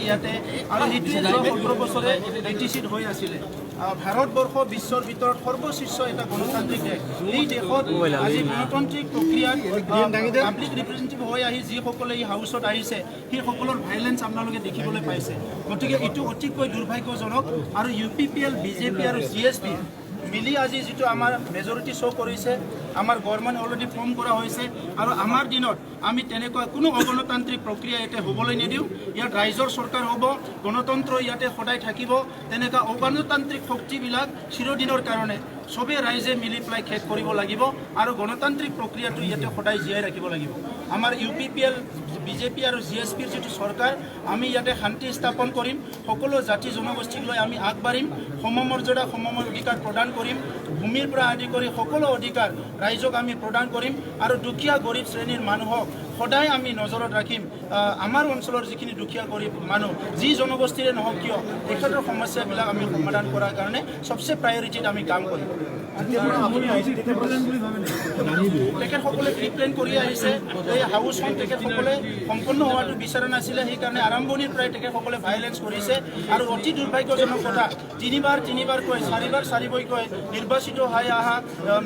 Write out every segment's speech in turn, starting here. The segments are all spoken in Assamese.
ইয়াতে আৰু সেইটোৱে 17 বছৰে ATCত হৈ আছিলে ভাৰতবৰ্ষ বিশ্বৰ ভিতৰত সৰ্বশীৰ্ষ এটা গণতান্ত্ৰিক দেশ এই দেশত আজি গণতান্ত্ৰিক প্ৰক্ৰিয়াত পাব্লিক ৰিপ্ৰেজেণ্টেটিভ হৈ আহি যিসকলে এই হাউচত আহিছে সেই সকলৰ ভাইলেন্স আপোনালোকে দেখিবলৈ পাইছে গতিকে এইটো অতিকৈ দুৰ্ভাগ্যজনক আৰু UPPL BJP আৰু CSP মিলি আজি যিটো আমাৰ মেজৰিটি শ্ব' কৰিছে আমাৰ গভৰ্ণমেণ্ট অলৰেডি ফৰ্ম কৰা হৈছে আৰু আমাৰ দিনত আমি তেনেকুৱা কোনো অগণতান্ত্ৰিক প্ৰক্ৰিয়া ইয়াতে হ'বলৈ নিদিওঁ ইয়াত ৰাইজৰ চৰকাৰ হ'ব গণতন্ত্ৰ ইয়াতে সদায় থাকিব তেনেকুৱা অগণতান্ত্ৰিক শক্তিবিলাক চিৰদিনৰ কাৰণে সবে ৰাইজে মিলি পেলাই শেষ কৰিব লাগিব আৰু গণতান্ত্ৰিক প্ৰক্ৰিয়াটো ইয়াতে সদায় জীয়াই ৰাখিব লাগিব আমাৰ UPPL BJP আৰু CSPৰ যিটো চৰকাৰ আমি ইয়াতে শান্তি স্থাপন কৰিম সকলো জাতি জনগোষ্ঠীক লৈ আমি আগবাঢ়িম সমমৰ্যাদা সমমৰ অধিকাৰ প্ৰদান কৰিম ভূমিৰ পৰা আদি কৰি সকলো অধিকাৰ ৰাইজক আমি প্ৰদান কৰিম আৰু দুখীয়া গৰীব শ্ৰেণীৰ মানুহক সদায় আমি নজৰত ৰাখিম আমাৰ অঞ্চলৰ যিখিনি দুখীয়া গৰীব মানুহ যি জনগোষ্ঠীৰে নহওক কিয় তেখেতৰ সমস্যাবিলাক আমি সমাধান কৰাৰ কাৰণে সবচে প্ৰায়ৰিটিত আমি কাম কৰিম তেখেতসকলে প্ৰিপ্লেন কৰি আহিছে এই হাউচখন তেখেতসকলে সম্পূৰ্ণ হোৱাটো বিচৰা নাছিলে সেইকাৰণে আৰম্ভণিৰ পৰাই তেখেতসকলে ভাইলেন্স কৰিছে আৰু অতি দুৰ্ভাগ্যজনক কথা তিনিবাৰকৈ চাৰিবাৰকৈ নিৰ্বাচিত হৈ অহা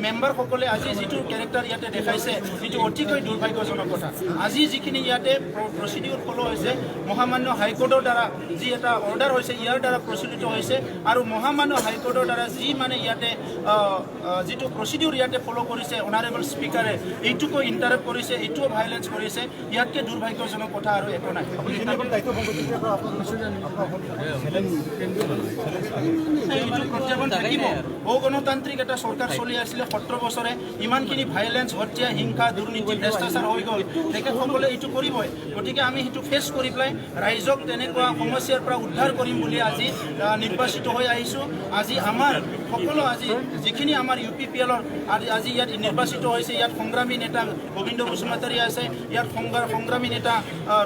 মেম্বাৰসকলে আজি যিটো কেৰেক্টাৰ ইয়াতে দেখাইছে সেইটো অতিকৈ দুৰ্ভাগ্যজনক কথা আজি যিখিনি ইয়াতে প্ৰচিডিউৰ ফ'ল' হৈছে মহামান্য হাইকোৰ্টৰ দ্বাৰা যি এটা অৰ্ডাৰ হৈছে ইয়াৰ দ্বাৰা প্ৰচলিত হৈছে আৰু মহামান্য হাইকোৰ্টৰ দ্বাৰা যি মানে ইয়াতে যিটো প্ৰচিডিউৰ ইয়াতে ফ'ল' কৰিছে অনাৰেবল স্পীকাৰে এইটোকো ইণ্টাৰাপ্ট কৰিছে এইটোও ভাইলেন্স কৰিছে ইয়াতকৈ দুৰ্ভাগ্যজনক কথা আৰু একো নাই এইটো প্ৰত্যাহ্বান থাকিব অগণতান্ত্ৰিক এটা চৰকাৰ চলি আছিলে 17 বছৰে ইমানখিনি ভাইলেন্স হত্যা হিংসা দুৰ্নীতি ভ্ৰষ্টাচাৰ হৈ গ'ল তেখেতসকলে এইটো কৰিবই গতিকে আমি সেইটো ফেচ কৰি পেলাই ৰাইজক তেনেকুৱা সমস্যাৰ পৰা উদ্ধাৰ কৰিম বুলি আজি নিৰ্বাচিত হৈ আহিছোঁ আজি আমাৰ সকলো আজি যিখিনি আমাৰ UPPLৰ আজি ইয়াত নিৰ্বাচিত হৈছে ইয়াত সংগ্ৰামী নেতা গোবিন্দ বসুমতাৰী আছে ইয়াত সংগ্ৰামী নেতা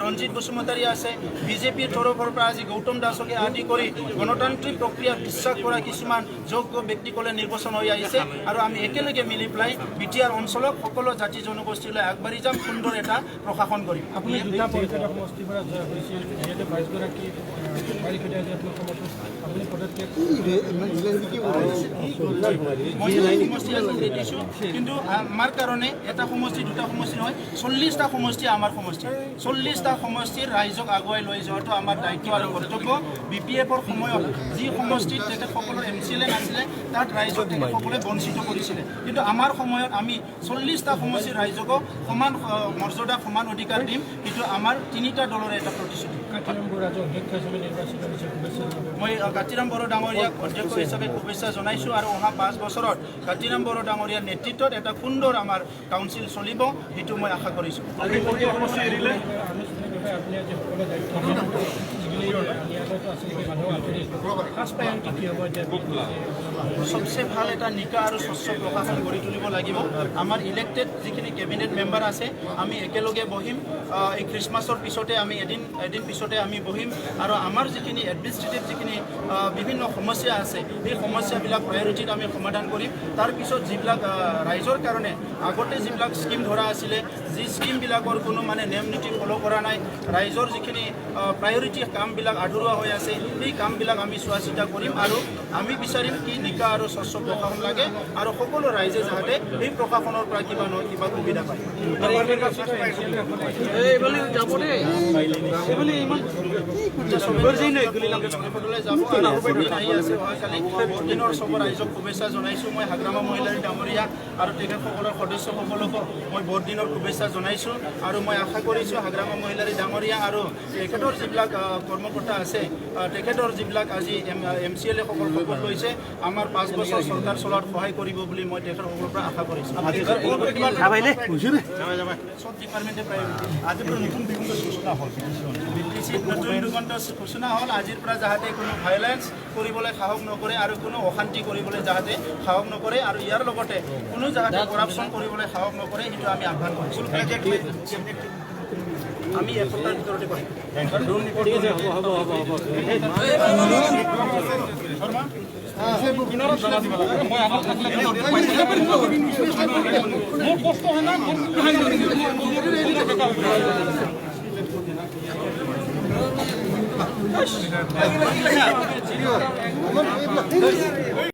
ৰঞ্জিত বসুমতাৰী আছে BJPৰ তৰফৰ পৰা আজি গৌতম দাসকে আদি কৰি গণতান্ত্ৰিক প্ৰক্ৰিয়াত বিশ্বাস কৰা কিছুমান যোগ্য ব্যক্তিসকলে নিৰ্বাচন হৈ আহিছে আৰু আমি একেলগে মিলি পেলাই BTR অঞ্চলক সকলো জাতি জনগোষ্ঠীলৈ আগবাঢ়ি যাম সুন্দৰ এটা প্ৰশাসন কৰিম আপুনি দুটা পঞ্চায়ত সমষ্টিৰ পৰা জয় কৰিছিল ইয়াতে 22গৰাকী আপুনি পদক্ষেপ কিন্তু আমাৰ কাৰণে এটা সমষ্টি দুটা সমষ্টি নহয় 40টা সমষ্টি আমাৰ সমষ্টি 40টা সমষ্টিৰ ৰাইজক আগুৱাই লৈ যোৱাটো আমাৰ দায়িত্ব আৰু কৰ্তব্য BPFৰ সময়ত যি সমষ্টিত তেখেতসকলৰ MCLA নাছিলে তাত ৰাইজক তেখেতসকলে বঞ্চিত কৰিছিলে কিন্তু আমাৰ সময়ত আমি 40টা সমষ্টিৰ ৰাইজকক সমান মৰ্যাদা সমান অধিকাৰ দিম কিন্তু আমাৰ তিনিটা দলৰ এটা প্ৰতিশ্ৰুতি মই কাতিৰাম বড়ো ডাঙৰীয়াক অধ্যক্ষ হিচাপে শুভেচ্ছা জনাইছোঁ আৰু অহা 5 বছৰত কাতিৰাম বড়ো ডাঙৰীয়াৰ নেতৃত্বত এটা সুন্দৰ আমাৰ কাউন্সিল চলিব সেইটো মই আশা কৰিছোঁ সবচে ভাল এটা নিকা আৰু স্বচ্ছ প্ৰশাসন গঢ়ি তুলিব লাগিব আমাৰ ইলেক্টেড যিখিনি কেবিনেট মেম্বাৰ আছে আমি একেলগে বহিম এই খ্ৰীষ্টমাছৰ পিছতে আমি এদিন পিছতে আমি বহিম আৰু আমাৰ যিখিনি এডমিনিষ্ট্ৰেটিভ যিখিনি বিভিন্ন সমস্যা আছে এই সমস্যাবিলাক প্ৰায়ৰিটিত আমি সমাধান কৰিম তাৰপিছত যিবিলাক ৰাইজৰ কাৰণে আগতে যিবিলাক স্কিম ধৰা আছিলে যি স্কিমবিলাকৰ কোনো মানে নিয়ম নীতি ফ'ল' কৰা নাই ৰাইজৰ যিখিনি প্ৰায়ৰিটি কামবিলাক আধৰুৱা হৈ আছে সেই কামবিলাক আমি চোৱা চিতা কৰিম আৰু আমি বিচাৰিম কি নিকা আৰু স্বচ্ছ প্ৰশাসন লাগে আৰু সকলো ৰাইজে যাতে এই প্ৰশাসনৰ পৰা কিবা নহয় কিবা সুবিধা পায় দিনৰ চব ৰাইজক শুভেচ্ছা জনাইছোঁ মই হাগ্ৰামা মহিলাৰী ডাঙৰীয়া আৰু তেখেতসকলৰ সদস্যসকলকো মই বৰদিনৰ শুভেচ্ছা জনাইছোঁ আৰু মই আশা কৰিছোঁ হাগ্ৰামা মহিলাৰী ডাঙৰীয়া আৰু তেখেতৰ যিবিলাক কৰ্মকৰ্তা আছে তেখেতৰ যিবিলাক আজি MCLA সকল শপত লৈছে আমাৰ 5 বছৰ চৰকাৰ চলোৱাত সহায় কৰিব বুলি মই তেখেতসকলৰ পৰা আশা কৰিছোঁ চব ডিপাৰ্টমেণ্টে আজি নতুন দিগন্ত সূচনা হ'ল নতুন দিগন্ত সূচনা হ'ল আজিৰ পৰা যাতে কোনো ভাইলেন্স কৰিবলৈ সাহস নকৰে আৰু কোনো অশান্তি কৰিবলৈ যাতে সাহস নকৰে আৰু ইয়াৰ লগতে কোনো যাতে কৰাপশ্যন কৰিবলৈ সাহস নকৰে সেইটো আমি আহ্বান কৰিছোঁ আমি এসপ্তাহৰ ভিতৰতে কৰিম মোৰ কষ্ট হয় না Yes.